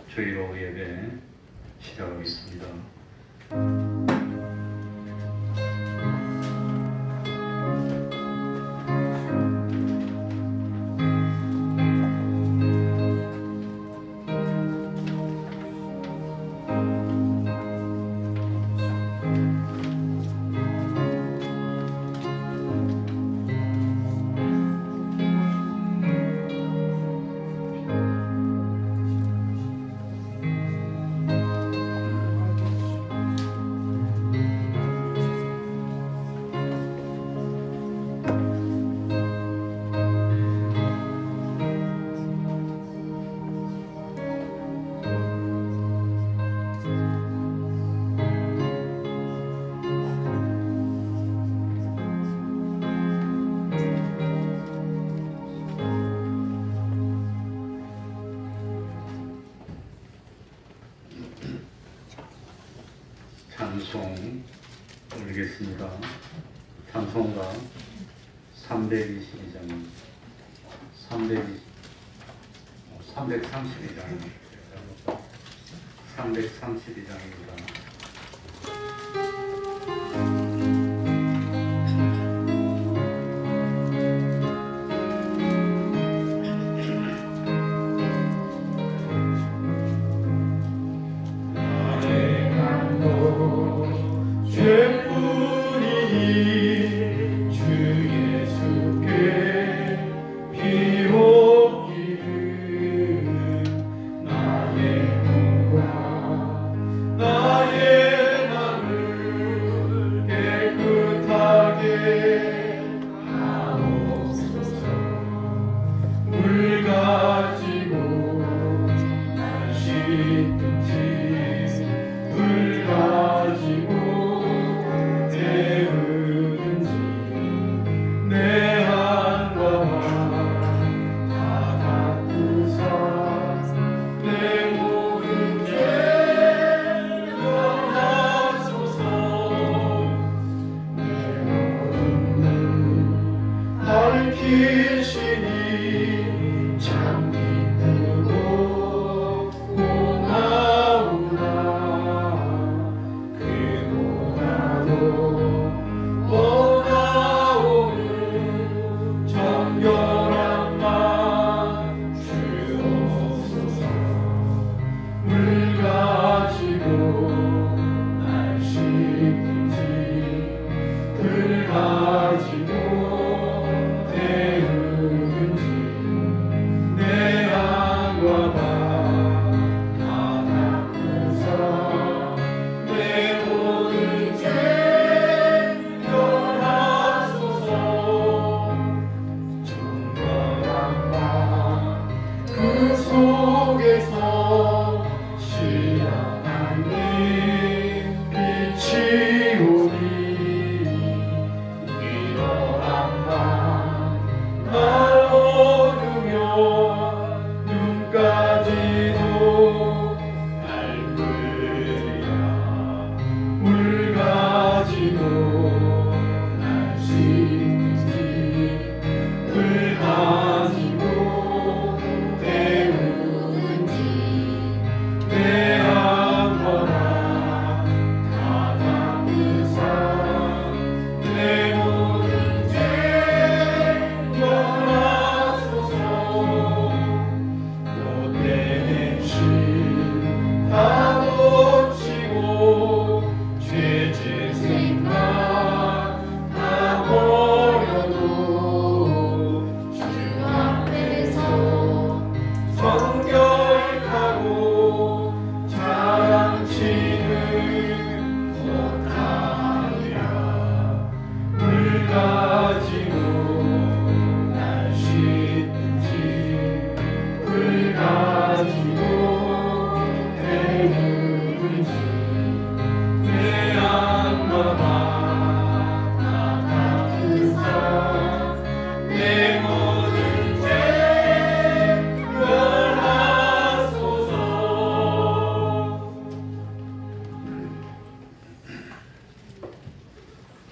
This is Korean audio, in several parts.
주의로 예배 시작하겠습니다. 찬송 올리겠습니다. 찬송가 322장입니다. 332장입니다.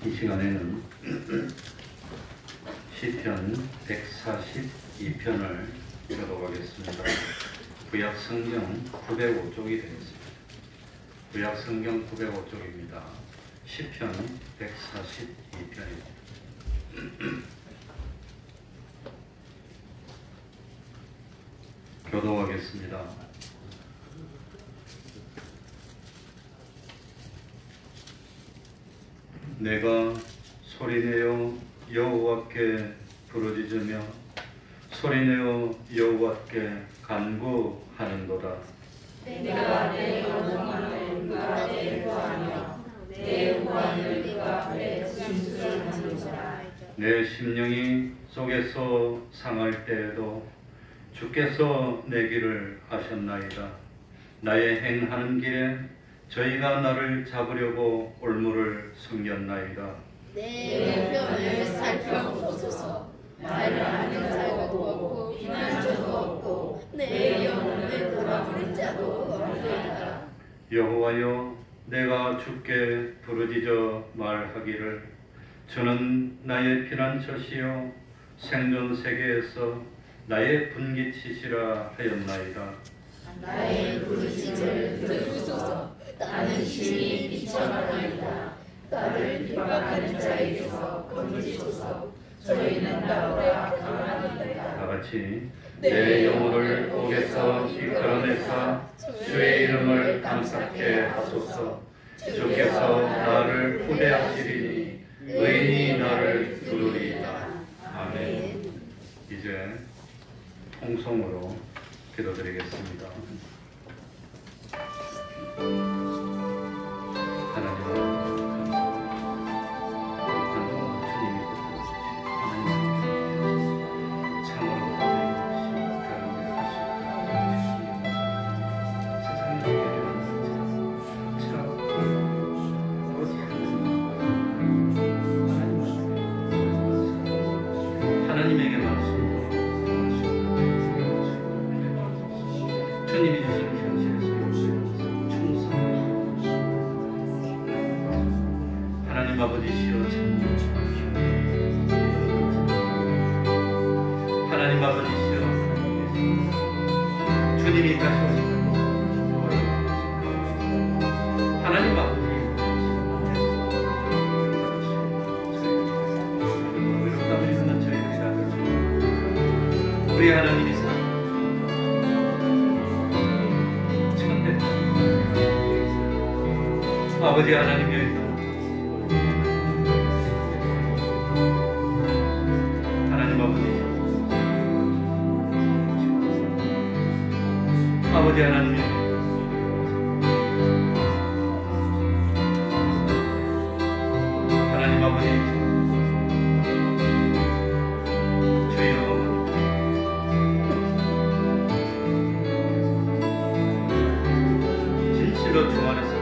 이 시간에는 시편 142편을 교독하겠습니다. 구약 성경 905쪽이 되겠습니다. 구약 성경 905쪽입니다. 시편 142편입니다. 교독하겠습니다. 내가 소리내어 여호와께 부르짖으며 소리내어 여호와께 간구하는도다. 내가 내 영광을 그 앞에 구하며 내 구원을 그 앞에 진술하노라. 내 심령이 속에서 상할 때에도 주께서 내 길을 아셨나이다. 나의 행하는 길에 저희가 나를 잡으려고 올무를 숨겼나이다. 내 편을 살펴보소서. 나를 아는 자도 없고 비난자도 없고 내 영혼을 돌아보는 자도 없도다. 여호와여, 내가 주께 부르짖어 말하기를 주는 나의 피난처시요 생존 세계에서 나의 분깃이시라 하였나이다. 나의 부르짖음을 들으소서. 나는 심히 비천하나이다. 나를 비박하는 자에게서 건지소서. 저희는 나보다 강하나이다. 다같이 내 영혼을 옥에서 이끌어내사 주의 이름을 감사케 하소서. 주께서 나를 후대하시리니 의인이 나를 부르리이다. 아멘. 이제 통성으로 기도드리겠습니다. 하나님 하나님에게 말씀으로 주님이 주신 현실에서 충성 하나님 아버지시여 하나님 아버지시여 주님이 다시 오시는 하나님 아버지 우리 하나님이 천대 아버지 하나님이여 하나님 아버지 하나님이여 하나님 아버지 주 안에서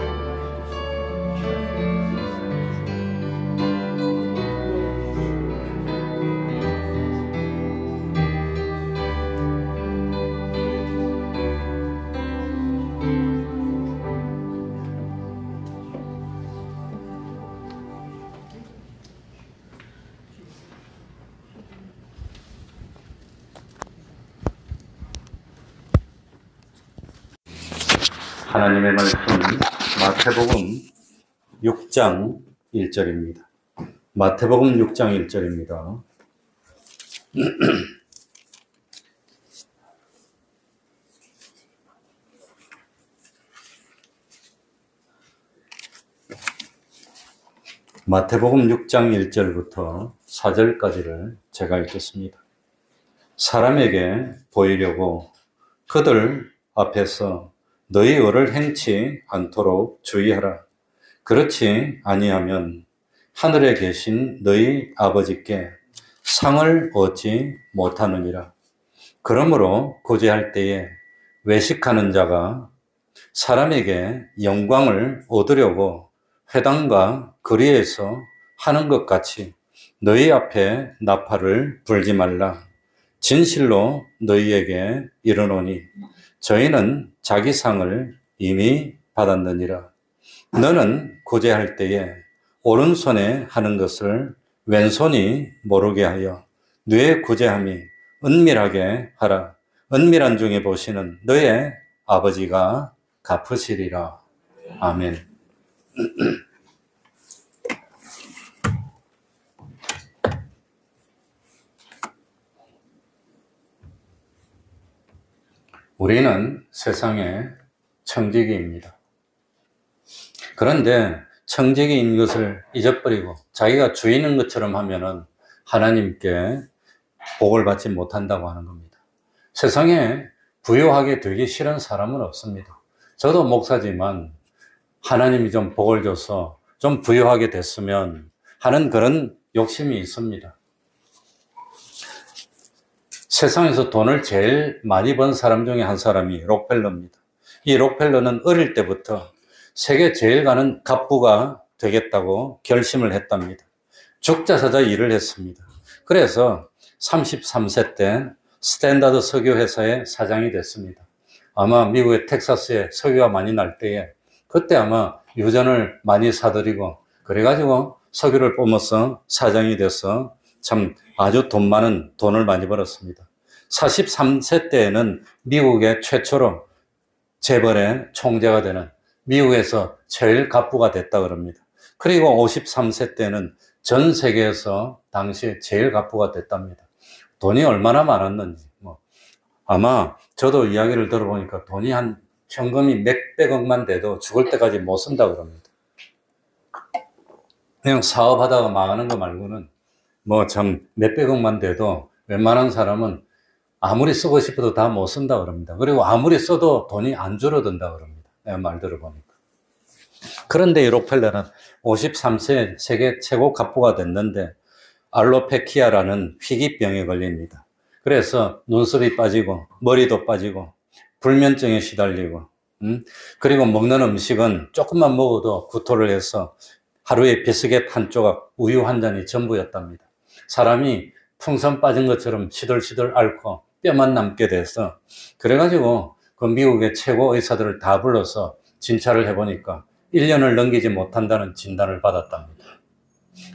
하나님의 말씀 마태복음 6장 1절입니다. 마태복음 6장 1절입니다. 마태복음 6장 1절부터 4절까지를 제가 읽겠습니다. 사람에게 보이려고 그들 앞에서 너희 의를 행치 않도록 주의하라. 그렇지 아니하면 하늘에 계신 너희 아버지께 상을 얻지 못하느니라. 그러므로 고제할 때에 외식하는 자가 사람에게 영광을 얻으려고 회당과 거리에서 하는 것 같이 너희 앞에 나팔을 불지 말라. 진실로 너희에게 이르노니 저희는 자기 상을 이미 받았느니라. 너는 고제할 때에 오른손에 하는 것을 왼손이 모르게 하여 뇌 고제함이 은밀하게 하라. 은밀한 중에 보시는 너의 아버지가 갚으시리라. 아멘. 우리는 세상의 청지기입니다. 그런데 청지기인 것을 잊어버리고 자기가 주인인 것처럼 하면은 하나님께 복을 받지 못한다고 하는 겁니다. 세상에 부유하게 되기 싫은 사람은 없습니다. 저도 목사지만 하나님이 좀 복을 줘서 좀 부유하게 됐으면 하는 그런 욕심이 있습니다. 세상에서 돈을 제일 많이 번 사람 중에 한 사람이 록펠러입니다. 이 록펠러는 어릴 때부터 세계 제일 가는 갑부가 되겠다고 결심을 했답니다. 죽자사자 일을 했습니다. 그래서 33세 때 스탠다드 석유회사의 사장이 됐습니다. 아마 미국의 텍사스에 석유가 많이 날 때에 그때 아마 유전을 많이 사들이고 그래가지고 석유를 뿜어서 사장이 돼서 참 아주 돈 많은 돈을 많이 벌었습니다. 43세 때에는 미국의 최초로 재벌의 총재가 되는 미국에서 제일 갑부가 됐다 그럽니다. 그리고 53세 때는 전 세계에서 당시 제일 갑부가 됐답니다. 돈이 얼마나 많았는지 아마 저도 이야기를 들어보니까 돈이 한 현금이 몇백억만 돼도 죽을 때까지 못 쓴다 그럽니다. 그냥 사업하다가 망하는 거 말고는 참 몇백억만 돼도 웬만한 사람은 아무리 쓰고 싶어도 다 못 쓴다 그럽니다. 그리고 아무리 써도 돈이 안 줄어든다 그럽니다. 내가 말 들어보니까. 그런데 이 록펠러는 53세 세계 최고 갑부가 됐는데 알로페키아라는 희귀병에 걸립니다. 그래서 눈썹이 빠지고 머리도 빠지고 불면증에 시달리고 그리고 먹는 음식은 조금만 먹어도 구토를 해서 하루에 비스켓 한 조각, 우유 한 잔이 전부였답니다. 사람이 풍선 빠진 것처럼 시들시들 앓고 뼈만 남게 돼서 그래가지고 그 미국의 최고 의사들을 다 불러서 진찰을 해보니까 1년을 넘기지 못한다는 진단을 받았답니다.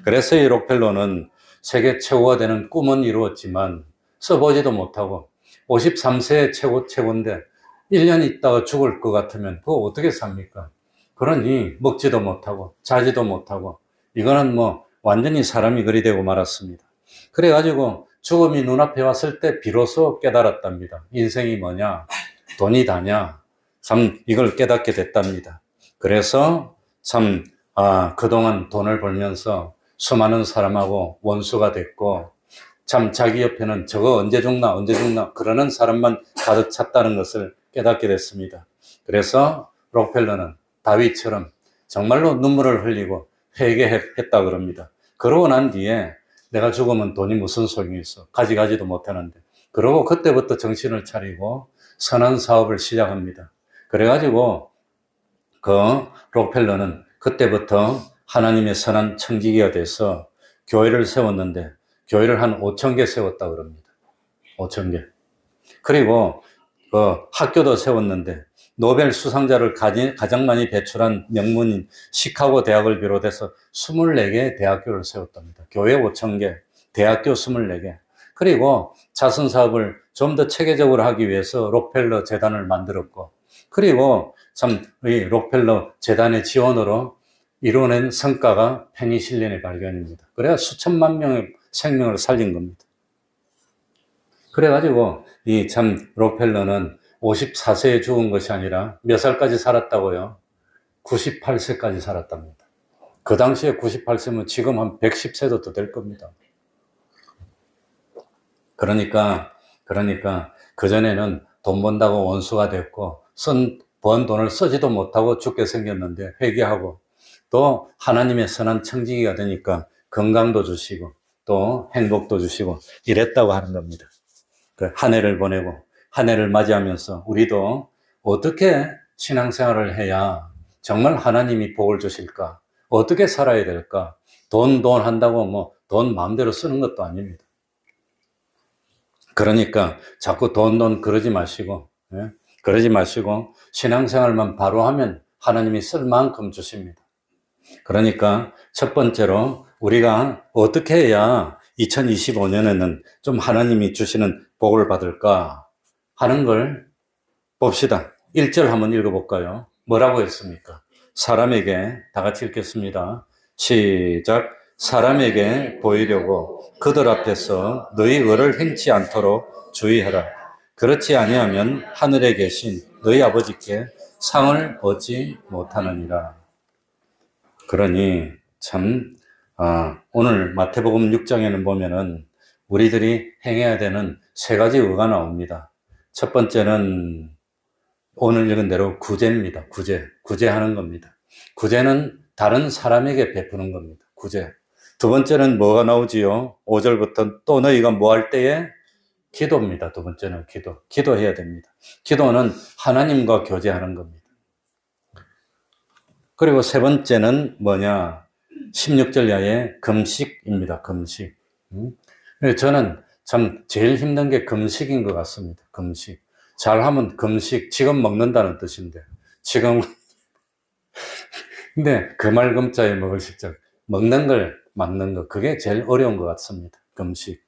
그래서 이 록펠러는 세계 최고가 되는 꿈은 이루었지만 써보지도 못하고 53세의 최고인데 1년 있다가 죽을 것 같으면 그거 어떻게 삽니까? 그러니 먹지도 못하고 자지도 못하고 이거는 완전히 사람이 그리 되고 말았습니다. 그래가지고 죽음이 눈앞에 왔을 때 비로소 깨달았답니다. 인생이 뭐냐? 돈이 다냐? 참 이걸 깨닫게 됐답니다. 그래서 참 그동안 돈을 벌면서 수많은 사람하고 원수가 됐고 참 자기 옆에는 저거 언제 죽나 그러는 사람만 가득 찼다는 것을 깨닫게 됐습니다. 그래서 록펠러는 다윗처럼 정말로 눈물을 흘리고 회개했다 그럽니다. 그러고 난 뒤에 내가 죽으면 돈이 무슨 소용이 있어. 가지도 못하는데. 그러고 그때부터 정신을 차리고 선한 사업을 시작합니다. 그래가지고 그 록펠러는 그때부터 하나님의 선한 청지기가 돼서 교회를 세웠는데 교회를 한 5,000개 세웠다 그럽니다. 5,000개. 그리고 그 학교도 세웠는데 노벨 수상자를 가장 많이 배출한 명문인 시카고 대학을 비롯해서 24개의 대학교를 세웠답니다. 교회 5,000개, 대학교 24개. 그리고 자선 사업을 좀 더 체계적으로 하기 위해서 록펠러 재단을 만들었고, 그리고 참 이 록펠러 재단의 지원으로 이뤄낸 성과가 페니실린의 발견입니다. 그래야 수천만 명의 생명을 살린 겁니다. 그래가지고 이 참 록펠러는 54세에 죽은 것이 아니라 몇 살까지 살았다고요? 98세까지 살았답니다. 그 당시에 98세면 지금 한 110세도 더 될 겁니다. 그러니까 그전에는 돈 번다고 원수가 됐고 번 돈을 쓰지도 못하고 죽게 생겼는데 회개하고 또 하나님의 선한 청지기가 되니까 건강도 주시고 또 행복도 주시고 이랬다고 하는 겁니다. 한 해를 보내고 한 해를 맞이하면서 우리도 어떻게 신앙생활을 해야 정말 하나님이 복을 주실까? 어떻게 살아야 될까? 돈 한다고 돈 마음대로 쓰는 것도 아닙니다. 그러니까 자꾸 돈 그러지 마시고, 그러지 마시고 신앙생활만 바로 하면 하나님이 쓸 만큼 주십니다. 그러니까 첫 번째로 우리가 어떻게 해야 2025년에는 좀 하나님이 주시는 복을 받을까? 하는 걸 봅시다. 1절 한번 읽어볼까요? 뭐라고 했습니까? 사람에게, 다 같이 읽겠습니다. 시작. 사람에게 보이려고 그들 앞에서 너희 의를 행치 않도록 주의하라. 그렇지 아니하면 하늘에 계신 너희 아버지께 상을 얻지 못하느니라. 그러니 참 오늘 마태복음 6장에는 보면은 우리들이 행해야 되는 세 가지 의가 나옵니다. 첫 번째는 오늘 읽은 대로 구제입니다. 구제하는 겁니다. 구제는 다른 사람에게 베푸는 겁니다. 구제. 두 번째는 뭐가 나오지요? 5절부터 또 너희가 뭐 할 때에? 기도입니다. 두 번째는 기도해야 됩니다. 기도는 하나님과 교제하는 겁니다. 그리고 세 번째는 뭐냐? 16절 이하의 금식입니다. 금식. 저는 참 제일 힘든 게 금식인 것 같습니다. 금식. 잘하면 금식, 지금 먹는다는 뜻인데, 지금. 근데 금알금자에 먹을 식자, 먹는 걸 막는 거, 그게 제일 어려운 것 같습니다. 금식.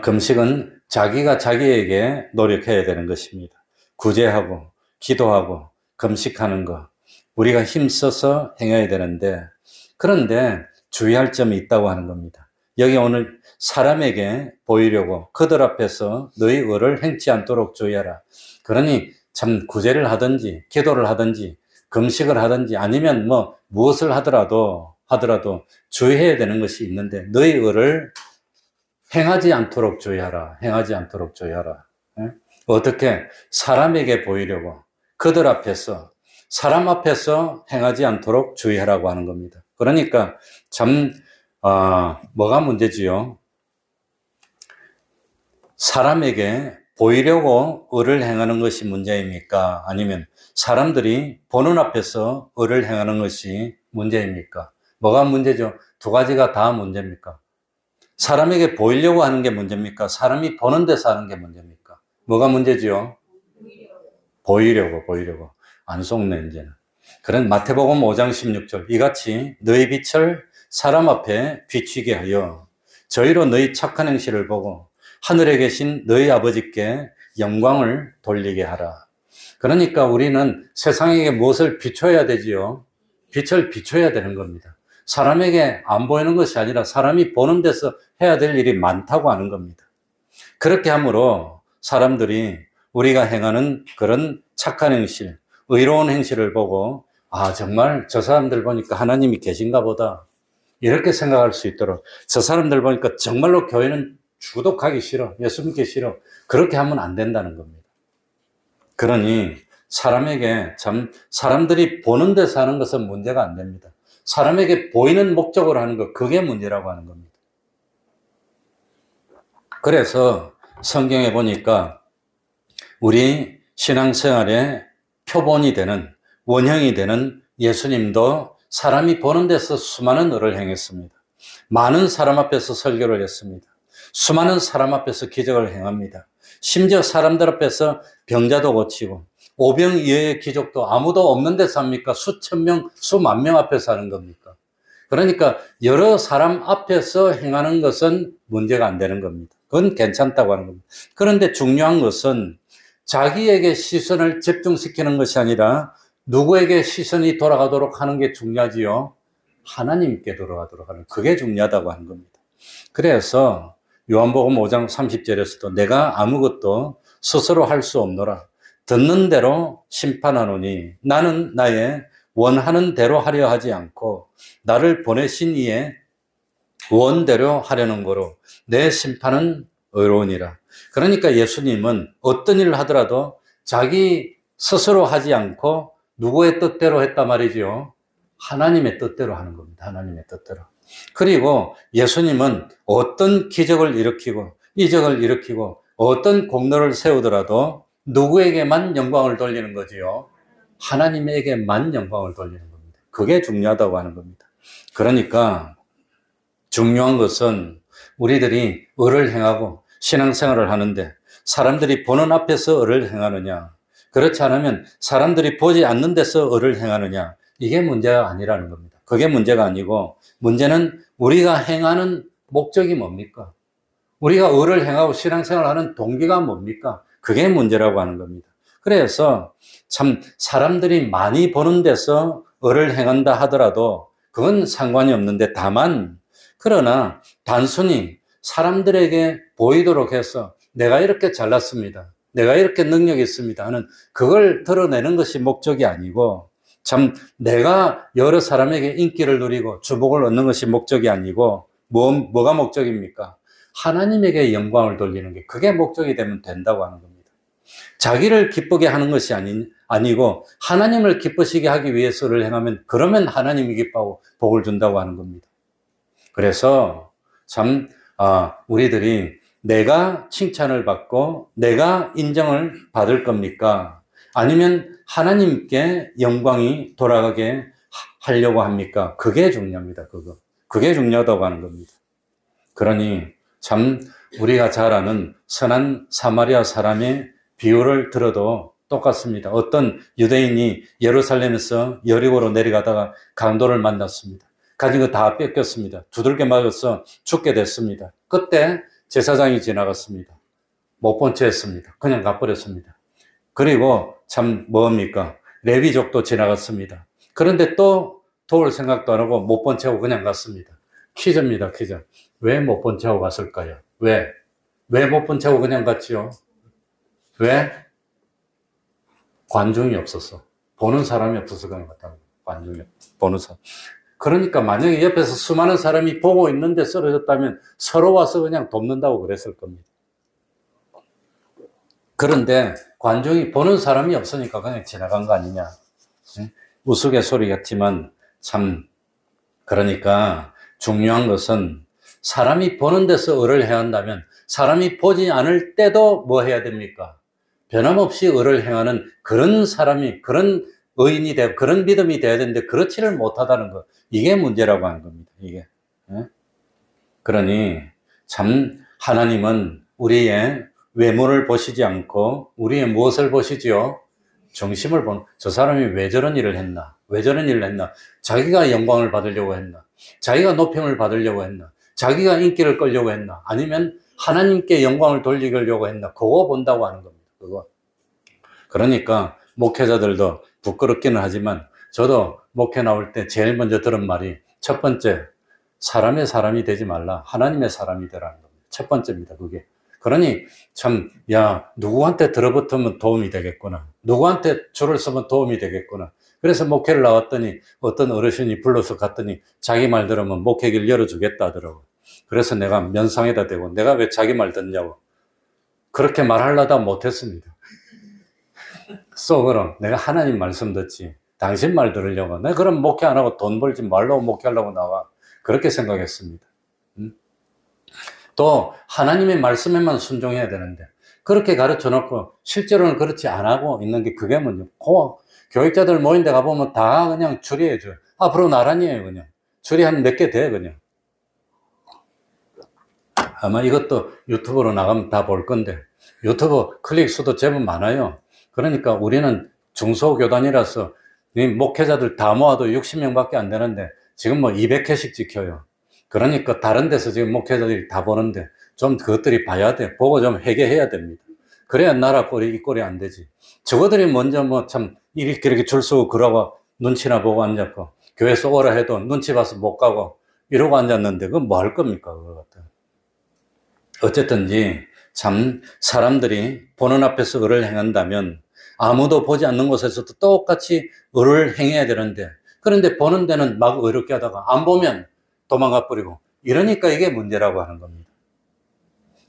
금식은 자기가 자기에게 노력해야 되는 것입니다. 구제하고, 기도하고, 금식하는 거. 우리가 힘써서 행해야 되는데, 그런데 주의할 점이 있다고 하는 겁니다. 여기 오늘 사람에게 보이려고 그들 앞에서 너희 의를 행치 않도록 주의하라. 그러니 참 구제를 하든지 기도를 하든지 금식을 하든지 아니면 뭐 무엇을 하더라도 주의해야 되는 것이 있는데 너희 의를 행하지 않도록 주의하라. 행하지 않도록 주의하라. 어떻게? 사람에게 보이려고 그들 앞에서 사람 앞에서 행하지 않도록 주의하라고 하는 겁니다. 그러니까 참 뭐가 문제지요? 사람에게 보이려고 의를 행하는 것이 문제입니까? 아니면 사람들이 보는 앞에서 의를 행하는 것이 문제입니까? 뭐가 문제죠? 두 가지가 다 문제입니까? 사람에게 보이려고 하는 게 문제입니까? 사람이 보는 데서 하는 게 문제입니까? 뭐가 문제지요? 보이려고. 안 속네, 이제는. 그런 마태복음 5장 16절. 이같이 너희 빛을 사람 앞에 비추게 하여 저희로 너희 착한 행실을 보고 하늘에 계신 너희 아버지께 영광을 돌리게 하라. 그러니까 우리는 세상에게 무엇을 비춰야 되지요? 빛을 비춰야 되는 겁니다. 사람에게 안 보이는 것이 아니라 사람이 보는 데서 해야 될 일이 많다고 하는 겁니다. 그렇게 함으로 사람들이 우리가 행하는 그런 착한 행실, 의로운 행실을 보고 정말 저 사람들 보니까 하나님이 계신가 보다. 이렇게 생각할 수 있도록 저 사람들 보니까 정말로 교회는 주독하기 싫어. 예수 믿기 싫어. 그렇게 하면 안 된다는 겁니다. 그러니 사람에게 사람들이 보는 데서 하는 것은 문제가 안 됩니다. 사람에게 보이는 목적으로 하는 것, 그게 문제라고 하는 겁니다. 그래서 성경에 보니까 우리 신앙생활의 표본이 되는, 원형이 되는 예수님도 사람이 보는 데서 수많은 의를 행했습니다. 많은 사람 앞에서 설교를 했습니다. 수많은 사람 앞에서 기적을 행합니다. 심지어 사람들 앞에서 병자도 고치고 오병이어의 기적도 아무도 없는 데서 합니까? 수천 명, 수만 명 앞에서 하는 겁니까? 그러니까 여러 사람 앞에서 행하는 것은 문제가 안 되는 겁니다. 그건 괜찮다고 하는 겁니다. 그런데 중요한 것은 자기에게 시선을 집중시키는 것이 아니라 누구에게 시선이 돌아가도록 하는 게 중요하지요? 하나님께 돌아가도록 하는, 그게 중요하다고 하는 겁니다. 그래서 요한복음 5장 30절에서도 내가 아무것도 스스로 할 수 없노라. 듣는 대로 심판하노니 나는 나의 원하는 대로 하려 하지 않고 나를 보내신 이의 원대로 하려는 거로 내 심판은 의로우니라. 그러니까 예수님은 어떤 일을 하더라도 자기 스스로 하지 않고 누구의 뜻대로 했단 말이죠. 하나님의 뜻대로 하는 겁니다. 하나님의 뜻대로. 그리고 예수님은 어떤 기적을 일으키고 이적을 일으키고 어떤 공로를 세우더라도 누구에게만 영광을 돌리는 거지요? 하나님에게만 영광을 돌리는 겁니다. 그게 중요하다고 하는 겁니다. 그러니까 중요한 것은 우리들이 의를 행하고 신앙생활을 하는데 사람들이 보는 앞에서 의를 행하느냐, 그렇지 않으면 사람들이 보지 않는 데서 의를 행하느냐, 이게 문제가 아니라는 겁니다. 그게 문제가 아니고 문제는 우리가 행하는 목적이 뭡니까? 우리가 의를 행하고 신앙생활을 하는 동기가 뭡니까? 그게 문제라고 하는 겁니다. 그래서 참 사람들이 많이 보는 데서 의를 행한다 하더라도 그건 상관이 없는데, 다만 그러나 단순히 사람들에게 보이도록 해서 내가 이렇게 잘났습니다, 내가 이렇게 능력이 있습니다 하는 그걸 드러내는 것이 목적이 아니고, 참 내가 여러 사람에게 인기를 누리고 주목을 얻는 것이 목적이 아니고 뭐가 목적입니까? 하나님에게 영광을 돌리는 게, 그게 목적이 되면 된다고 하는 겁니다. 자기를 기쁘게 하는 것이 아니고 하나님을 기쁘시게 하기 위해서를 행하면, 그러면 하나님이 기뻐하고 복을 준다고 하는 겁니다. 그래서 참 우리들이 내가 칭찬을 받고 내가 인정을 받을 겁니까? 아니면 하나님께 영광이 돌아가게 하려고 합니까? 그게 중요합니다. 그게 중요하다고 하는 겁니다. 그러니 참 우리가 잘 아는 선한 사마리아 사람의 비유를 들어도 똑같습니다. 어떤 유대인이 예루살렘에서 여리고로 내려가다가 강도를 만났습니다. 가진 거 다 뺏겼습니다. 두들겨 맞아서 죽게 됐습니다. 그때 제사장이 지나갔습니다. 못 본 채 했습니다. 그냥 가버렸습니다. 그리고 참 뭡니까? 레위족도 지나갔습니다. 그런데 또 도울 생각도 안 하고 못 본 채 하고 그냥 갔습니다. 퀴즈입니다, 퀴즈. 왜 못 본 채 하고 갔을까요? 왜 못 본 채 하고 그냥 갔지요? 왜? 관중이 없었어. 보는 사람이 없어서 그런 것 같다. 관중이 보는 사람. 그러니까 만약에 옆에서 수많은 사람이 보고 있는데 쓰러졌다면 서로 와서 그냥 돕는다고 그랬을 겁니다. 그런데 관중이 보는 사람이 없으니까 그냥 지나간 거 아니냐. 우스갯소리 같지만 참, 그러니까 중요한 것은 사람이 보는 데서 의를 해야 한다면 사람이 보지 않을 때도 뭐 해야 됩니까? 변함없이 의를 행하는 그런 사람이, 그런 의인이 되고 그런 믿음이 돼야 되는데 그렇지를 못하다는 것, 이게 문제라고 하는 겁니다. 이게. 그러니 참 하나님은 우리의 외모를 보시지 않고 우리의 무엇을 보시지요? 중심을 보는, 저 사람이 왜 저런 일을 했나? 왜 저런 일을 했나? 자기가 영광을 받으려고 했나? 자기가 높임을 받으려고 했나? 자기가 인기를 끌려고 했나? 아니면 하나님께 영광을 돌리려고 했나? 그거 본다고 하는 겁니다. 그거. 그러니까 목회자들도 부끄럽기는 하지만 저도 목회 나올 때 제일 먼저 들은 말이, 첫 번째, 사람의 사람이 되지 말라, 하나님의 사람이 되라는 겁니다. 첫 번째입니다, 그게. 그러니 참, 야, 누구한테 들어붙으면 도움이 되겠구나, 누구한테 줄을 서면 도움이 되겠구나. 그래서 목회를 나왔더니 어떤 어르신이 불러서 갔더니 자기 말 들으면 목회길 열어주겠다 하더라고. 그래서 내가 면상에다 대고, 내가 왜 자기 말 듣냐고 그렇게 말하려다 못했습니다. 속으로 내가 하나님 말씀 듣지 당신 말 들으려고, 내가 그럼 목회 안 하고 돈 벌지 말라고 목회하려고 나와, 그렇게 생각했습니다. 또 하나님의 말씀에만 순종해야 되는데 그렇게 가르쳐 놓고 실제로는 그렇지 안 하고 있는 게, 그게 문제. 교육자들 모인 데 가보면 다 그냥 추리해줘요. 앞으로 나란히에요. 그냥 추리 한 몇 개 돼. 그냥 아마 이것도 유튜브로 나가면 다 볼 건데, 유튜브 클릭 수도 제법 많아요. 그러니까 우리는 중소교단이라서 목회자들 다 모아도 60명밖에 안 되는데 지금 뭐 200회씩 찍혀요. 그러니까 다른 데서 지금 목회자들이 다 보는데 좀 그것들이 봐야 돼. 보고 좀 회개해야 됩니다. 그래야 나라 꼴이 이 꼴이 안 되지. 저거들이 먼저 뭐 참 이렇게 줄 서고 그러고 눈치나 보고 앉았고, 교회에서 오라 해도 눈치 봐서 못 가고 이러고 앉았는데 그건 뭐 할 겁니까? 그거 같아. 어쨌든지 참 사람들이 보는 앞에서 의를 행한다면 아무도 보지 않는 곳에서도 똑같이 의를 행해야 되는데, 그런데 보는 데는 막 의롭게 하다가 안 보면 도망가 버리고, 이러니까 이게 문제라고 하는 겁니다.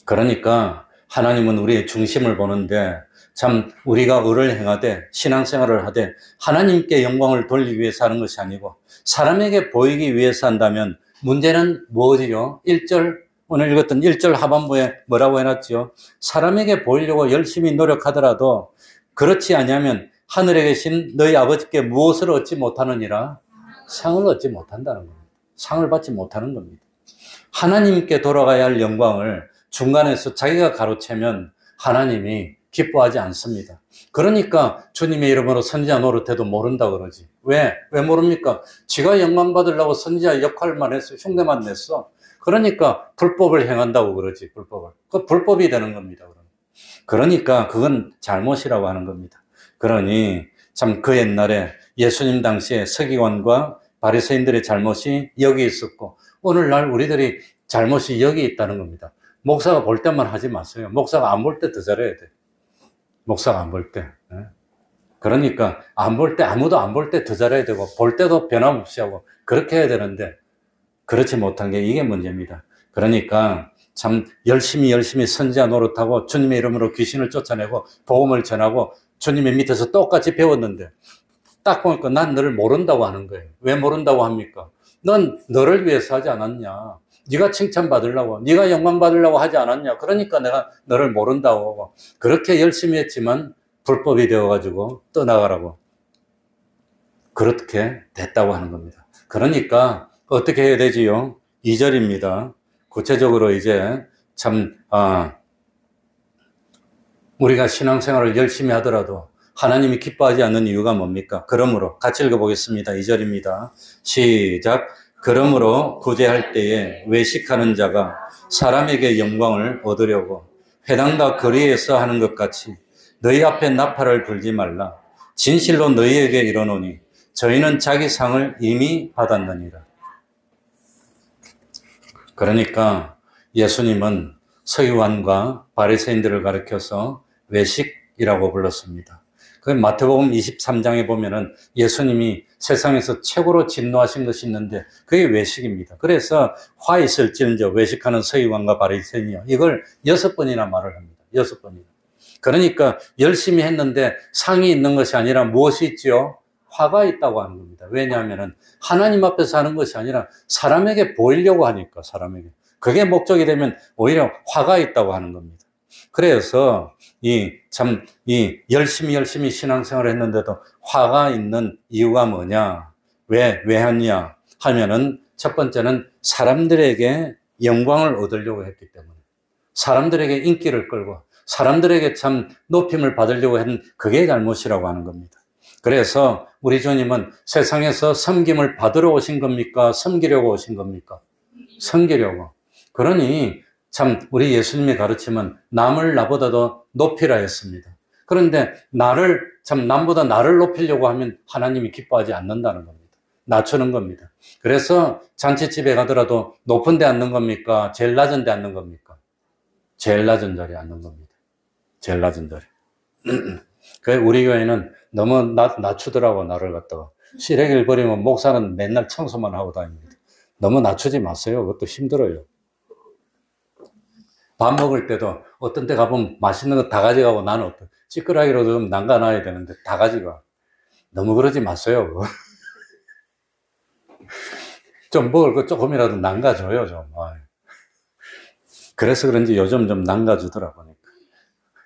그러니까 하나님은 우리의 중심을 보는데, 참 우리가 의를 행하되 신앙생활을 하되 하나님께 영광을 돌리기 위해서 하는 것이 아니고 사람에게 보이기 위해서 한다면 문제는 무엇이요? 1절, 오늘 읽었던 1절 하반부에 뭐라고 해놨지요? 사람에게 보이려고 열심히 노력하더라도 그렇지 아니하면 하늘에 계신 너희 아버지께 무엇을 얻지 못하느니라? 상을 얻지 못한다는 겁니다. 상을 받지 못하는 겁니다. 하나님께 돌아가야 할 영광을 중간에서 자기가 가로채면 하나님이 기뻐하지 않습니다. 그러니까 주님의 이름으로 선지자 노릇해도 모른다 그러지. 왜 모릅니까? 지가 영광 받으려고 선지자 역할만 했어. 흉내만 냈어. 그러니까 불법을 행한다고 그러지, 불법을. 그 불법이 되는 겁니다. 그러니까 그건 잘못이라고 하는 겁니다. 그러니 참 그 옛날에 예수님 당시에 서기관과 바리새인들의 잘못이 여기 있었고 오늘날 우리들이 잘못이 여기 있다는 겁니다. 목사가 볼 때만 하지 마세요. 목사가 안 볼 때 더 잘해야 돼. 목사가 안 볼 때. 그러니까 안 볼 때, 아무도 안 볼 때 더 잘해야 되고 볼 때도 변함없이 하고 그렇게 해야 되는데 그렇지 못한 게 이게 문제입니다. 그러니까 참 열심히 선지자 노릇하고 주님의 이름으로 귀신을 쫓아내고 복음을 전하고 주님의 밑에서 똑같이 배웠는데 딱 보니까 난 너를 모른다고 하는 거예요. 왜 모른다고 합니까? 넌 너를 위해서 하지 않았냐? 네가 칭찬받으려고, 네가 영광받으려고 하지 않았냐? 그러니까 내가 너를 모른다고 하고 그렇게 열심히 했지만 불법이 되어가지고 떠나가라고 그렇게 됐다고 하는 겁니다. 그러니까 어떻게 해야 되지요? 2절입니다. 구체적으로 이제 참 우리가 신앙생활을 열심히 하더라도 하나님이 기뻐하지 않는 이유가 뭡니까? 그러므로 같이 읽어보겠습니다. 2절입니다. 시작. 그러므로 구제할 때에 외식하는 자가 사람에게 영광을 얻으려고 회당과 거리에서 하는 것 같이 너희 앞에 나팔을 불지 말라. 진실로 너희에게 이르노니 저희는 자기 상을 이미 받았느니라. 그러니까 예수님은 서기관과 바리새인들을 가리켜서 외식이라고 불렀습니다. 그 마태복음 23장에 보면은 예수님이 세상에서 최고로 진노하신 것이 있는데 그게 외식입니다. 그래서 화 있을지언정 외식하는 서기관과 바리새인이요. 이걸 6번이나 말을 합니다. 6번이나. 그러니까 열심히 했는데 상이 있는 것이 아니라 무엇이 있죠? 화가 있다고 하는 겁니다. 왜냐하면 하나님 앞에서 하는 것이 아니라 사람에게 보이려고 하니까 사람에게. 그게 목적이 되면 오히려 화가 있다고 하는 겁니다. 그래서 열심히 신앙생활을 했는데도 화가 있는 이유가 뭐냐? 왜 했냐? 하면은 첫 번째는 사람들에게 영광을 얻으려고 했기 때문에. 사람들에게 인기를 끌고 사람들에게 참 높임을 받으려고 했는 그게 잘못이라고 하는 겁니다. 그래서 우리 주님은 세상에서 섬김을 받으러 오신 겁니까? 섬기려고 오신 겁니까? 섬기려고. 그러니 참 우리 예수님의 가르침은 남을 나보다도 높이라 했습니다. 그런데 남보다 나를 높이려고 하면 하나님이 기뻐하지 않는다는 겁니다. 낮추는 겁니다. 그래서 잔치집에 가더라도 높은 데 앉는 겁니까? 제일 낮은 데 앉는 겁니까? 제일 낮은 자리에 앉는 겁니다. 제일 낮은 자리. 우리 교회는 너무 낮추더라고, 나를 갖다가. 시래기를 버리면 목사는 맨날 청소만 하고 다닙니다. 너무 낮추지 마세요. 그것도 힘들어요. 밥 먹을 때도 어떤 데 가보면 맛있는 거 다 가져가고 나는 찌끄라기로도 좀 남겨놔야 되는데 다 가져가. 너무 그러지 마세요. 좀 먹을 거 조금이라도 남겨줘요, 좀. 그래서 그런지 요즘 좀 남겨주더라고요.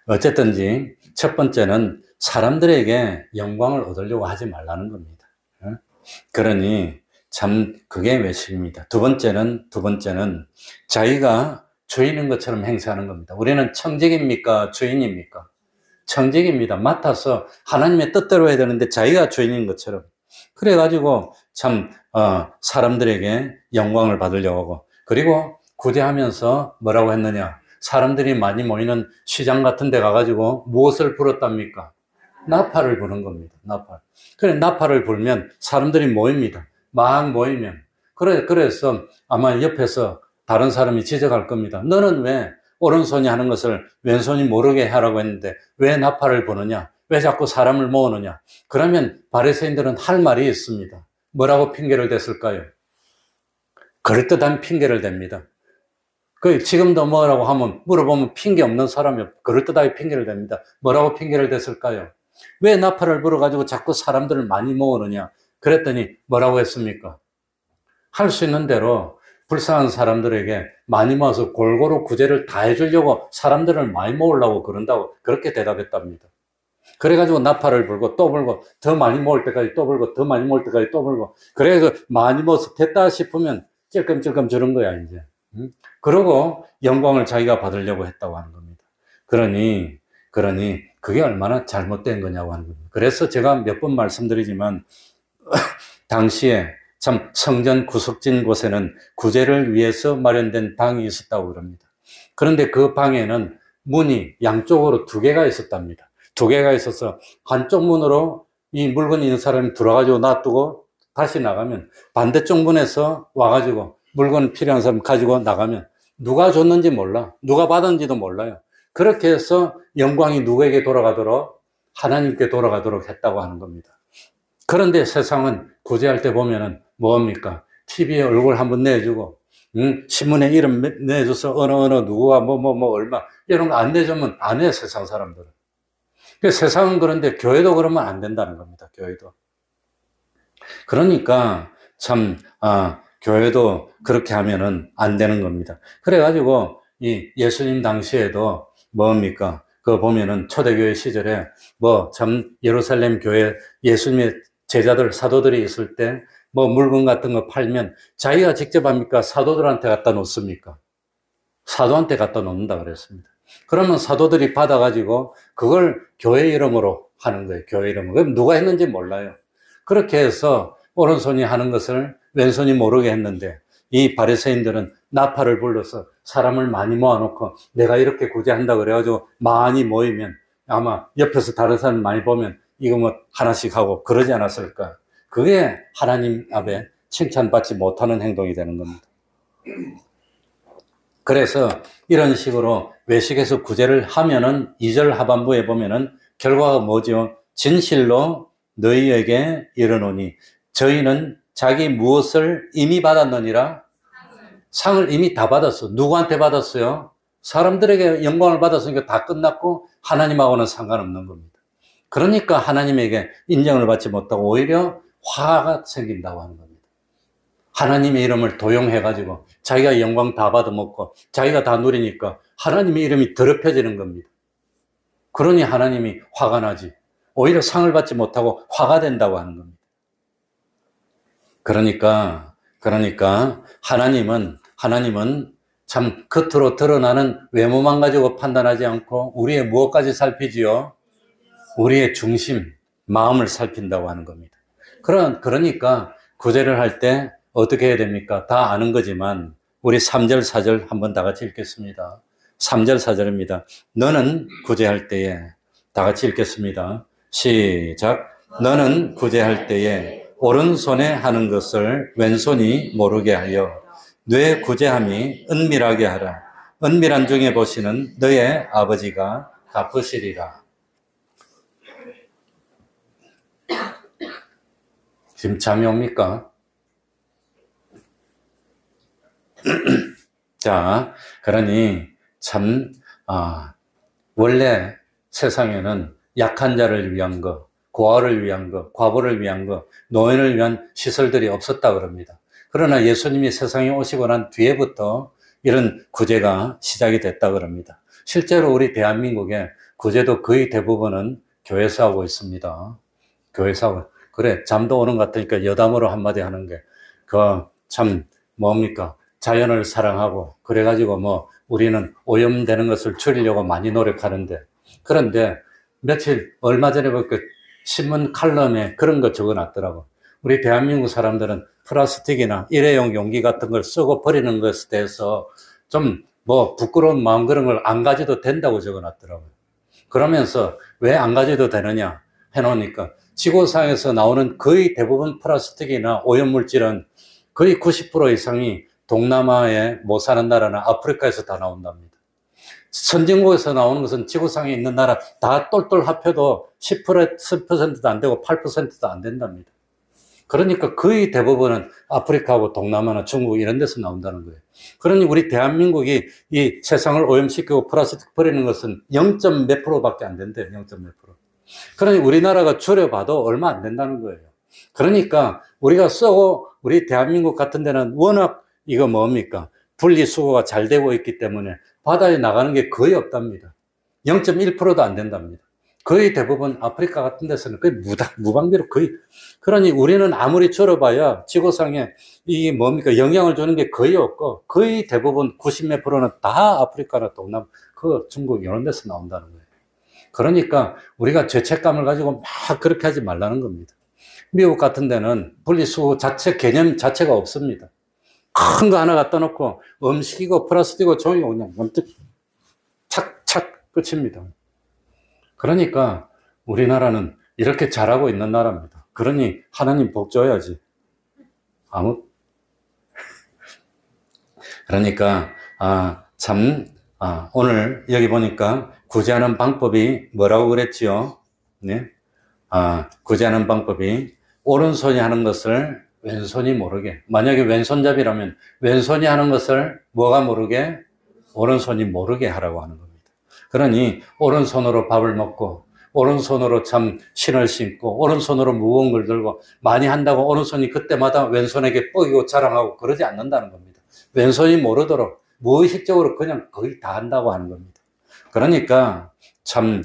어쨌든지 첫 번째는 사람들에게 영광을 얻으려고 하지 말라는 겁니다. 그러니 참 그게 외식입니다. 두 번째는 자기가 주인인 것처럼 행세하는 겁니다. 우리는 청직입니까? 주인입니까? 청직입니다. 맡아서 하나님의 뜻대로 해야 되는데 자기가 주인인 것처럼. 그래가지고 참 사람들에게 영광을 받으려고 하고 그리고 구제하면서 뭐라고 했느냐? 사람들이 많이 모이는 시장 같은 데 가가지고 무엇을 불었답니까? 나팔을 부는 겁니다. 나팔. 그래, 나팔을 불면 사람들이 모입니다. 막 모이면. 그래서 아마 옆에서 다른 사람이 지적할 겁니다. 너는 왜 오른손이 하는 것을 왼손이 모르게 하라고 했는데 왜 나팔을 부느냐? 왜 자꾸 사람을 모으느냐? 그러면 바리새인들은 할 말이 있습니다. 뭐라고 핑계를 댔을까요? 그럴듯한 핑계를 댑니다. 지금도 뭐라고 하면 물어보면 핑계 없는 사람이 그럴듯하게 핑계를 댑니다. 뭐라고 핑계를 댔을까요? 왜 나팔을 불어가지고 자꾸 사람들을 많이 모으느냐? 그랬더니 뭐라고 했습니까? 할 수 있는 대로 불쌍한 사람들에게 많이 모아서 골고루 구제를 다 해주려고 사람들을 많이 모으려고 그런다고 그렇게 대답했답니다. 그래가지고 나팔을 불고 또 불고 더 많이 모을 때까지 또 불고 더 많이 모을 때까지 또 불고 그래서 많이 모아서 됐다 싶으면 찔끔찔끔 주는 거야 이제. 그러고 영광을 자기가 받으려고 했다고 하는 겁니다. 그러니 그게 얼마나 잘못된 거냐고 하는 겁니다. 그래서 제가 몇 번 말씀드리지만 당시에 참 성전 구석진 곳에는 구제를 위해서 마련된 방이 있었다고 그럽니다. 그런데 그 방에는 문이 양쪽으로 두 개가 있었답니다. 두 개가 있어서 한쪽 문으로 이 물건이 있는 사람이 들어가지고 놔두고 다시 나가면 반대쪽 문에서 와가지고 물건 필요한 사람 가지고 나가면 누가 줬는지 몰라. 누가 받았는지도 몰라요. 그렇게 해서 영광이 누구에게 돌아가도록 하나님께 돌아가도록 했다고 하는 겁니다. 그런데 세상은 구제할 때 보면은 뭡니까? TV에 얼굴 한번 내주고, 신문에 이름 내줘서 어느 누구가 얼마 이런 거 안 내주면 안 해, 세상 사람들은. 세상은 그런데 교회도 그러면 안 된다는 겁니다. 교회도. 그러니까 참 교회도 그렇게 하면은 안 되는 겁니다. 그래가지고 이 예수님 당시에도 뭡니까? 그거 보면은 초대교회 시절에 참 예루살렘 교회 예수님의 제자들 사도들이 있을 때 물건 같은 거 팔면 자기가 직접 합니까? 사도들한테 갖다 놓습니까? 사도한테 갖다 놓는다 그랬습니다. 그러면 사도들이 받아가지고 그걸 교회 이름으로 하는 거예요. 교회 이름으로. 그럼 누가 했는지 몰라요. 그렇게 해서 오른손이 하는 것을 왼손이 모르게 했는데 이 바리새인들은 나팔을 불러서 사람을 많이 모아놓고 내가 이렇게 구제한다 그래가지고 많이 모이면 아마 옆에서 다른 사람 많이 보면 이거 하나씩 하고 그러지 않았을까. 그게 하나님 앞에 칭찬받지 못하는 행동이 되는 겁니다. 그래서 이런 식으로 외식에서 구제를 하면은 2절 하반부에 보면은 결과가 뭐죠? 진실로 너희에게 이르노니 저희는 자기 무엇을 이미 받았느니라? 상을 이미 다 받았어. 누구한테 받았어요? 사람들에게 영광을 받았으니까 다 끝났고 하나님하고는 상관없는 겁니다. 그러니까 하나님에게 인정을 받지 못하고 오히려 화가 생긴다고 하는 겁니다. 하나님의 이름을 도용해가지고 자기가 영광 다 받아먹고 자기가 다 누리니까 하나님의 이름이 더럽혀지는 겁니다. 그러니 하나님이 화가 나지. 오히려 상을 받지 못하고 화가 된다고 하는 겁니다. 그러니까 하나님은 참 겉으로 드러나는 외모만 가지고 판단하지 않고 우리의 무엇까지 살피지요? 우리의 중심, 마음을 살핀다고 하는 겁니다. 그러니까 구제를 할 때 어떻게 해야 됩니까? 다 아는 거지만 우리 3절, 4절 한번 다 같이 읽겠습니다. 3절, 4절입니다. 너는 구제할 때에 다 같이 읽겠습니다. 시작. 너는 구제할 때에 오른손에 하는 것을 왼손이 모르게 하여 뇌 구제함이 은밀하게 하라. 은밀한 중에 보시는 너의 아버지가 갚으시리라. 지금 잠이 옵니까? 자, 그러니 원래 세상에는 약한 자를 위한 거, 고아를 위한 거, 과부를 위한 거, 노인을 위한 시설들이 없었다 그럽니다. 그러나 예수님이 세상에 오시고 난 뒤에부터 이런 구제가 시작이 됐다 그럽니다. 실제로 우리 대한민국의 구제도 거의 대부분은 교회에서 하고 있습니다. 교회에서 하고. 그래, 잠도 오는 것 같으니까 여담으로 한마디 하는 게, 참, 뭡니까? 자연을 사랑하고, 그래가지고 우리는 오염되는 것을 줄이려고 많이 노력하는데, 그런데 얼마 전에 보니까 신문 칼럼에 그런 거 적어 놨더라고. 우리 대한민국 사람들은 플라스틱이나 일회용 용기 같은 걸 쓰고 버리는 것에 대해서 좀 부끄러운 마음 그런 걸 안 가져도 된다고 적어 놨더라고요. 그러면서 왜 안 가져도 되느냐 해놓으니까 지구상에서 나오는 거의 대부분 플라스틱이나 오염물질은 거의 90% 이상이 동남아에 못 사는 나라나 아프리카에서 다 나온답니다. 선진국에서 나오는 것은 지구상에 있는 나라 다 똘똘 합해도 10%도 안 되고 8%도 안 된답니다. 그러니까 거의 대부분은 아프리카하고 동남아나 중국 이런 데서 나온다는 거예요. 그러니 우리 대한민국이 이 세상을 오염시키고 플라스틱 버리는 것은 0. 몇 프로밖에 안 된대요. 0. 몇 프로. 그러니 우리나라가 줄여봐도 얼마 안 된다는 거예요. 그러니까 우리가 쓰고 우리 대한민국 같은 데는 워낙 이거 뭡니까? 분리수거가 잘 되고 있기 때문에 바다에 나가는 게 거의 없답니다. 0.1%도 안 된답니다. 거의 대부분 아프리카 같은 데서는 거의 무방비로 거의. 그러니 우리는 아무리 줄여봐야 지구상에 이게 뭡니까? 영향을 주는 게 거의 없고 거의 대부분 90몇 프로는 다 아프리카나 동남, 중국 이런 데서 나온다는 거예요. 그러니까 우리가 죄책감을 가지고 막 그렇게 하지 말라는 겁니다. 미국 같은 데는 분리수거 자체 개념 자체가 없습니다. 큰 거 하나 갖다 놓고 음식이고 플라스틱이고 종이고 그냥 착착 끝입니다. 그러니까 우리나라는 이렇게 잘하고 있는 나라입니다. 그러니 하나님 복 줘야지. 그러니까 오늘 여기 보니까 구제하는 방법이 뭐라고 그랬지요? 네? 구제하는 방법이 오른손이 하는 것을 왼손이 모르게. 만약에 왼손잡이라면 왼손이 하는 것을 뭐가 모르게? 오른손이 모르게 하라고 하는 겁니다. 그러니 오른손으로 밥을 먹고 오른손으로 참 신을 신고 오른손으로 무거운 걸 들고 많이 한다고 오른손이 그때마다 왼손에게 뻐기고 자랑하고 그러지 않는다는 겁니다. 왼손이 모르도록 무의식적으로 그냥 거의 다 한다고 하는 겁니다. 그러니까 참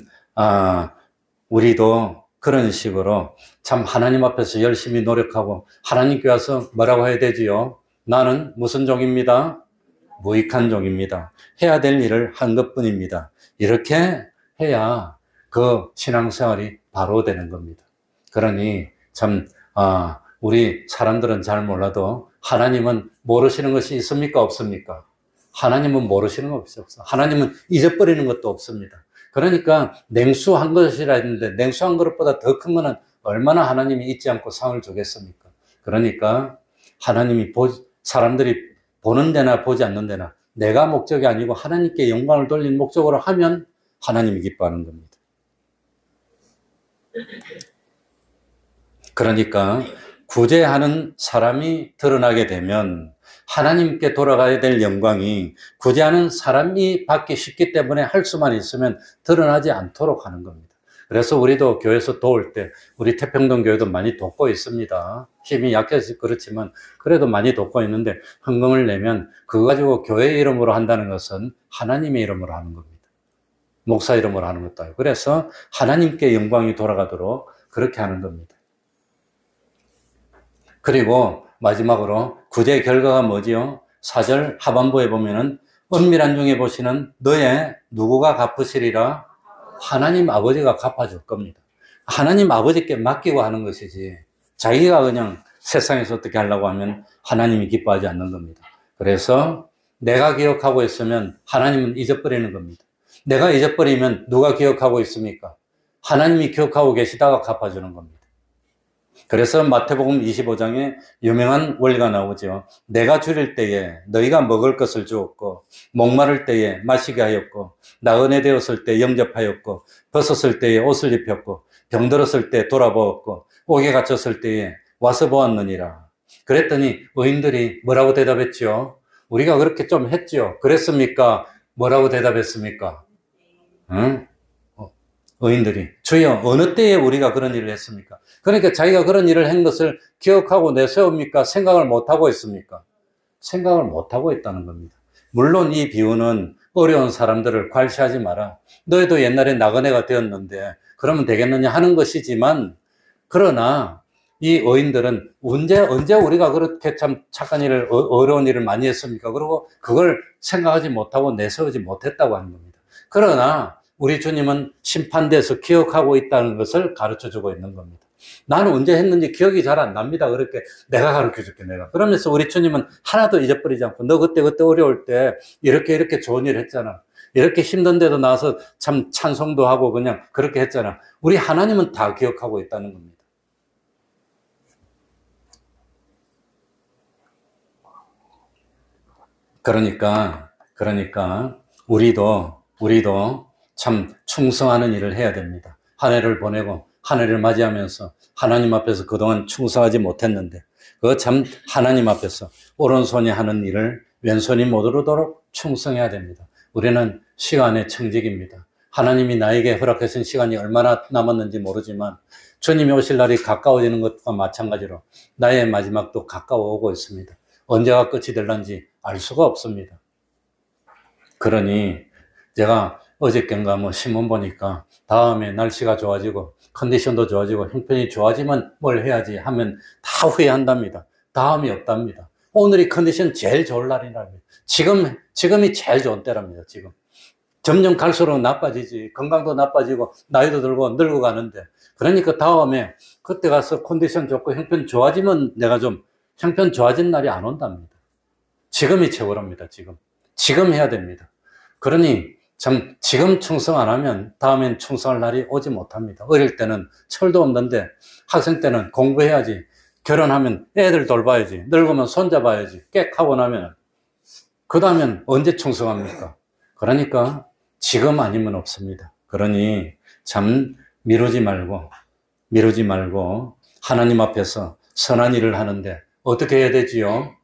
우리도 그런 식으로 참 하나님 앞에서 열심히 노력하고 하나님께 와서 뭐라고 해야 되지요? 나는 무슨 종입니다? 무익한 종입니다. 해야 될 일을 한 것뿐입니다. 이렇게 해야 그 신앙생활이 바로 되는 겁니다. 그러니 참 우리 사람들은 잘 몰라도 하나님은 모르시는 것이 있습니까? 없습니까? 하나님은 모르시는 것이 없어. 하나님은 잊어버리는 것도 없습니다. 그러니까 냉수한 것이라 했는데 냉수한 것보다 더 큰 것은 얼마나 하나님이 잊지 않고 상을 주겠습니까? 그러니까 하나님이 사람들이 보는 데나 보지 않는 데나 내가 목적이 아니고 하나님께 영광을 돌리는 목적으로 하면 하나님이 기뻐하는 겁니다. 그러니까 구제하는 사람이 드러나게 되면 하나님께 돌아가야 될 영광이 구제하는 사람이 받기 쉽기 때문에 할 수만 있으면 드러나지 않도록 하는 겁니다. 그래서 우리도 교회에서 도울 때 우리 태평동 교회도 많이 돕고 있습니다. 힘이 약해서 그렇지만 그래도 많이 돕고 있는데 헌금을 내면 그거 가지고 교회 이름으로 한다는 것은 하나님의 이름으로 하는 겁니다. 목사 이름으로 하는 것도 아니고 그래서 하나님께 영광이 돌아가도록 그렇게 하는 겁니다. 그리고 마지막으로 구제의 결과가 뭐지요? 4절 하반부에 보면은 은밀한 중에 보시는 너의 누구가 갚으시리라? 하나님 아버지가 갚아줄 겁니다. 하나님 아버지께 맡기고 하는 것이지 자기가 그냥 세상에서 어떻게 하려고 하면 하나님이 기뻐하지 않는 겁니다. 그래서 내가 기억하고 있으면 하나님은 잊어버리는 겁니다. 내가 잊어버리면 누가 기억하고 있습니까? 하나님이 기억하고 계시다가 갚아주는 겁니다. 그래서 마태복음 25장에 유명한 원리가 나오죠. 내가 줄일 때에 너희가 먹을 것을 주었고 목마를 때에 마시게 하였고 나그네 되었을 때 영접하였고 벗었을 때에 옷을 입혔고 병들었을 때 돌아보았고 옥에 갇혔을 때에 와서 보았느니라. 그랬더니 의인들이 뭐라고 대답했죠? 우리가 그렇게 좀 했죠. 그랬습니까? 뭐라고 대답했습니까? 응? 의인들이 주여 어느 때에 우리가 그런 일을 했습니까? 그러니까 자기가 그런 일을 한 것을 기억하고 내세웁니까? 생각을 못하고 있습니까? 생각을 못하고 있다는 겁니다. 물론 이 비유는 어려운 사람들을 괄시하지 마라. 너희도 옛날에 나그네가 되었는데 그러면 되겠느냐 하는 것이지만 그러나 이 의인들은 언제 우리가 그렇게 참 착한 일을 어려운 일을 많이 했습니까? 그리고 그걸 생각하지 못하고 내세우지 못했다고 하는 겁니다. 그러나 우리 주님은 심판대에서 기억하고 있다는 것을 가르쳐주고 있는 겁니다. 나는 언제 했는지 기억이 잘 안 납니다. 그렇게 내가 가르쳐줄게 내가. 그러면서 우리 주님은 하나도 잊어버리지 않고 너 그때 어려울 때 이렇게 좋은 일 했잖아. 이렇게 힘든 데도 나와서 참 찬송도 하고 그냥 그렇게 했잖아. 우리 하나님은 다 기억하고 있다는 겁니다. 그러니까 우리도 참 충성하는 일을 해야 됩니다. 한 해를 보내고 한 해를 맞이하면서 하나님 앞에서 그동안 충성하지 못했는데 그 참 하나님 앞에서 오른손이 하는 일을 왼손이 못 이루도록 충성해야 됩니다. 우리는 시간의 청직입니다. 하나님이 나에게 허락하신 시간이 얼마나 남았는지 모르지만 주님이 오실 날이 가까워지는 것과 마찬가지로 나의 마지막도 가까워오고 있습니다. 언제가 끝이 될런지 알 수가 없습니다. 그러니 제가 어저께인가 신문 보니까 다음에 날씨가 좋아지고 컨디션도 좋아지고 형편이 좋아지면 뭘 해야지 하면 다 후회한답니다. 다음이 없답니다. 오늘이 컨디션 제일 좋을 날이랍니다. 지금이 제일 좋은 때랍니다. 지금 점점 갈수록 나빠지지. 건강도 나빠지고 나이도 들고 늙어가는데 그러니까 다음에 그때 가서 컨디션 좋고 형편 좋아지면 내가 좀 형편 좋아진 날이 안 온답니다. 지금이 최고랍니다. 지금 해야 됩니다. 그러니 참 지금 충성 안 하면 다음엔 충성할 날이 오지 못합니다. 어릴 때는 철도 없는데 학생 때는 공부해야지, 결혼하면 애들 돌봐야지, 늙으면 손잡아야지, 꽥하고 나면 그 다음엔 언제 충성합니까? 그러니까 지금 아니면 없습니다. 그러니 참 미루지 말고 하나님 앞에서 선한 일을 하는데 어떻게 해야 되지요?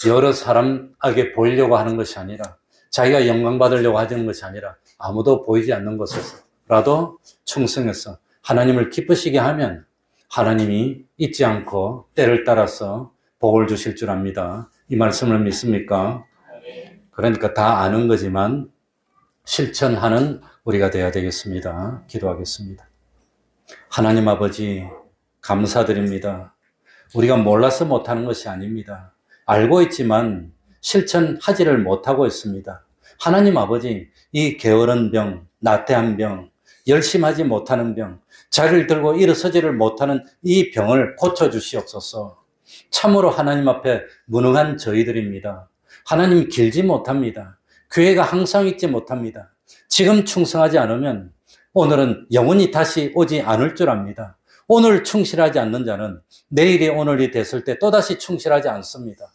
여러 사람에게 보이려고 하는 것이 아니라, 자기가 영광 받으려고 하는 것이 아니라 아무도 보이지 않는 곳에서라도 충성해서 하나님을 기쁘시게 하면 하나님이 잊지 않고 때를 따라서 복을 주실 줄 압니다. 이 말씀을 믿습니까? 그러니까 다 아는 거지만 실천하는 우리가 되어야 되겠습니다. 기도하겠습니다. 하나님 아버지, 감사드립니다. 우리가 몰라서 못하는 것이 아닙니다. 알고 있지만 실천하지를 못하고 있습니다. 하나님 아버지, 이 게으른 병, 나태한 병, 열심하지 못하는 병, 자리를 들고 일어서지를 못하는 이 병을 고쳐주시옵소서. 참으로 하나님 앞에 무능한 저희들입니다. 하나님 길지 못합니다. 교회가 항상 있지 못합니다. 지금 충성하지 않으면 오늘은 영원히 다시 오지 않을 줄 압니다. 오늘 충실하지 않는 자는 내일이 오늘이 됐을 때 또다시 충실하지 않습니다.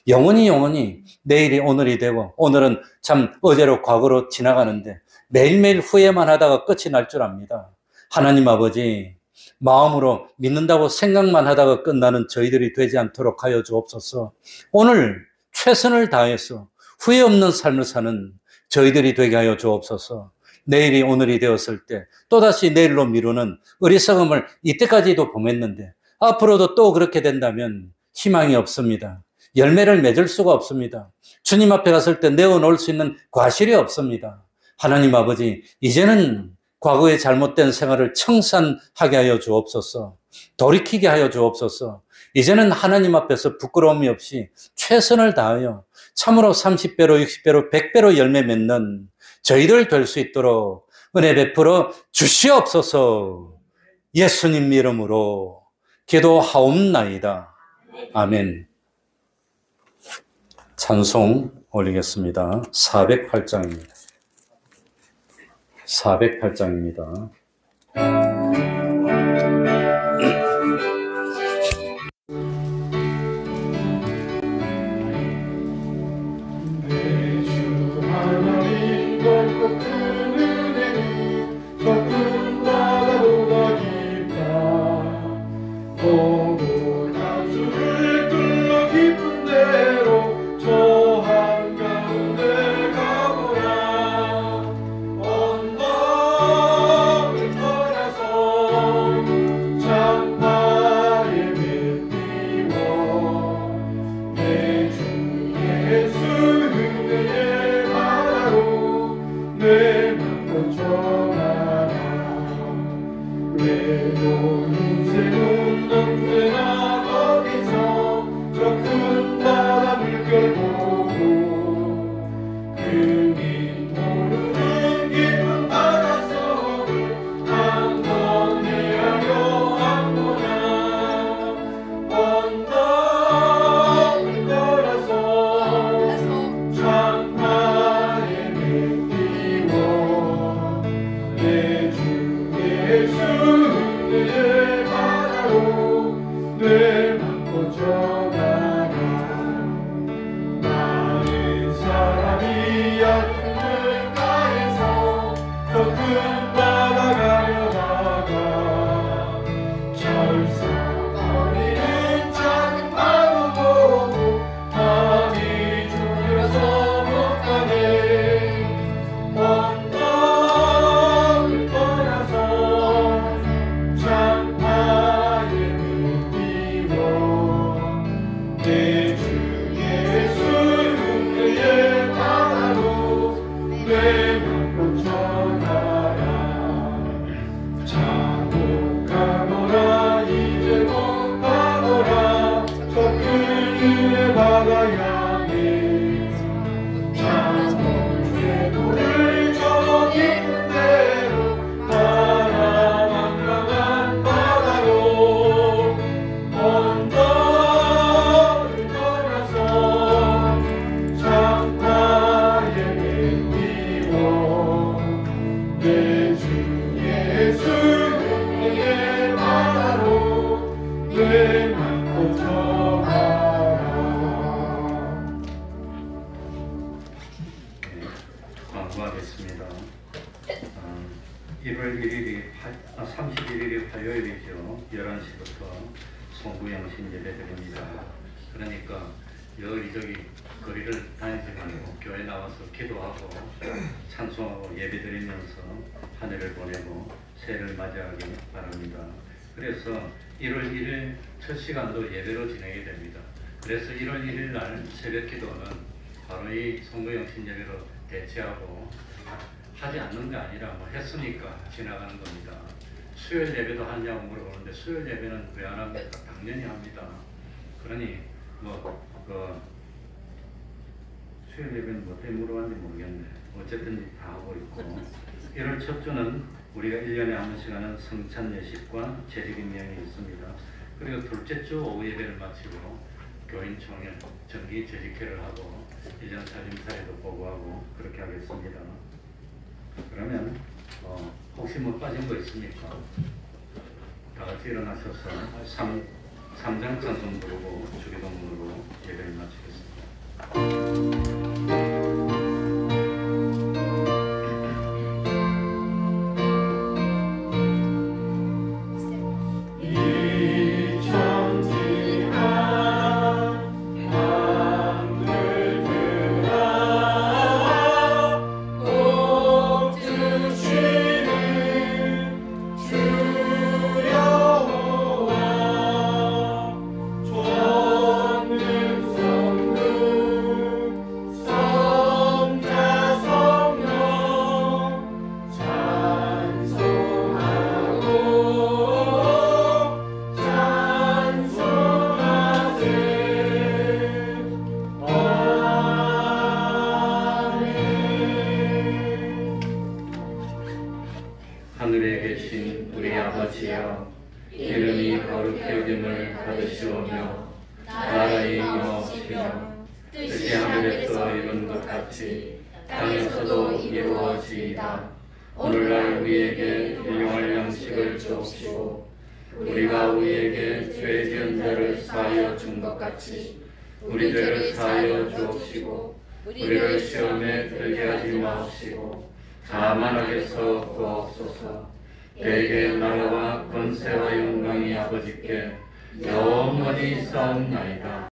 영원히 내일이 오늘이 되고 오늘은 참 어제로 과거로 지나가는데 매일매일 후회만 하다가 끝이 날 줄 압니다. 하나님 아버지, 마음으로 믿는다고 생각만 하다가 끝나는 저희들이 되지 않도록 하여 주옵소서. 오늘 최선을 다해서 후회 없는 삶을 사는 저희들이 되게 하여 주옵소서. 내일이 오늘이 되었을 때 또다시 내일로 미루는 어리석음을 이때까지도 범했는데 앞으로도 또 그렇게 된다면 희망이 없습니다. 열매를 맺을 수가 없습니다. 주님 앞에 갔을 때 내어놓을 수 있는 과실이 없습니다. 하나님 아버지, 이제는 과거의 잘못된 생활을 청산하게 하여 주옵소서. 돌이키게 하여 주옵소서. 이제는 하나님 앞에서 부끄러움이 없이 최선을 다하여 참으로 30배로 60배로 100배로 열매 맺는 저희들 될 수 있도록 은혜 베풀어 주시옵소서. 예수님 이름으로 기도하옵나이다. 아멘. 찬송 올리겠습니다. 408장입니다. 408장입니다. 외로운 인생은 언제나 11시부터 송구영신 예배드립니다. 그러니까 여기저기 거리를 다니지 말고 교회 나와서 기도하고 찬송하고 예배드리면서 한 해를 보내고 새해를 맞이하기 바랍니다. 그래서 1월 1일 첫 시간도 예배로 진행이 됩니다. 그래서 1월 1일 날 새벽 기도는 바로 이 송구영신 예배로 대체하고 하지 않는 게 아니라 뭐 했으니까 지나가는 겁니다. 수요일 예배도 하냐고 물어보는데 수요일 예배는 왜 안 합니까? 당연히 합니다. 그러니 수요일 예배는 뭐 때문에 물어봤는지 모르겠네. 어쨌든 다 하고 있고 1월 첫 주는 우리가 1년에 한 번씩 하는 성찬 예식과 재직임명이 있습니다. 그리고 둘째 주 오후 예배를 마치고 교인총회, 정기 재직회를 하고 1년 살림살이도 보고하고 그렇게 하겠습니다. 그러면 혹시 뭐 빠진 거 있습니까? 다 같이 일어나셔서 3장 찬송 부르고 주기도문으로 예배를 마치겠습니다. 하늘에 계신 우리 아버지여, 이름이 거룩히 여김을 받으시오며 나라의 임하옵시며 뜻이 하늘에서 이룬 것 같이 땅에서도 이루어지이다. 오늘날 우리에게 일용할 양식을 주옵시고 우리가 우리에게 죄 지은 자를 사하여 준 것 같이 우리 죄를 사하여 주옵시고 우리를 시험에 들게 하지 마옵시고 다만 악에서 구하옵소서. 대개 나라와 권세와 영광이 아버지께 영원히 있사옵나이다.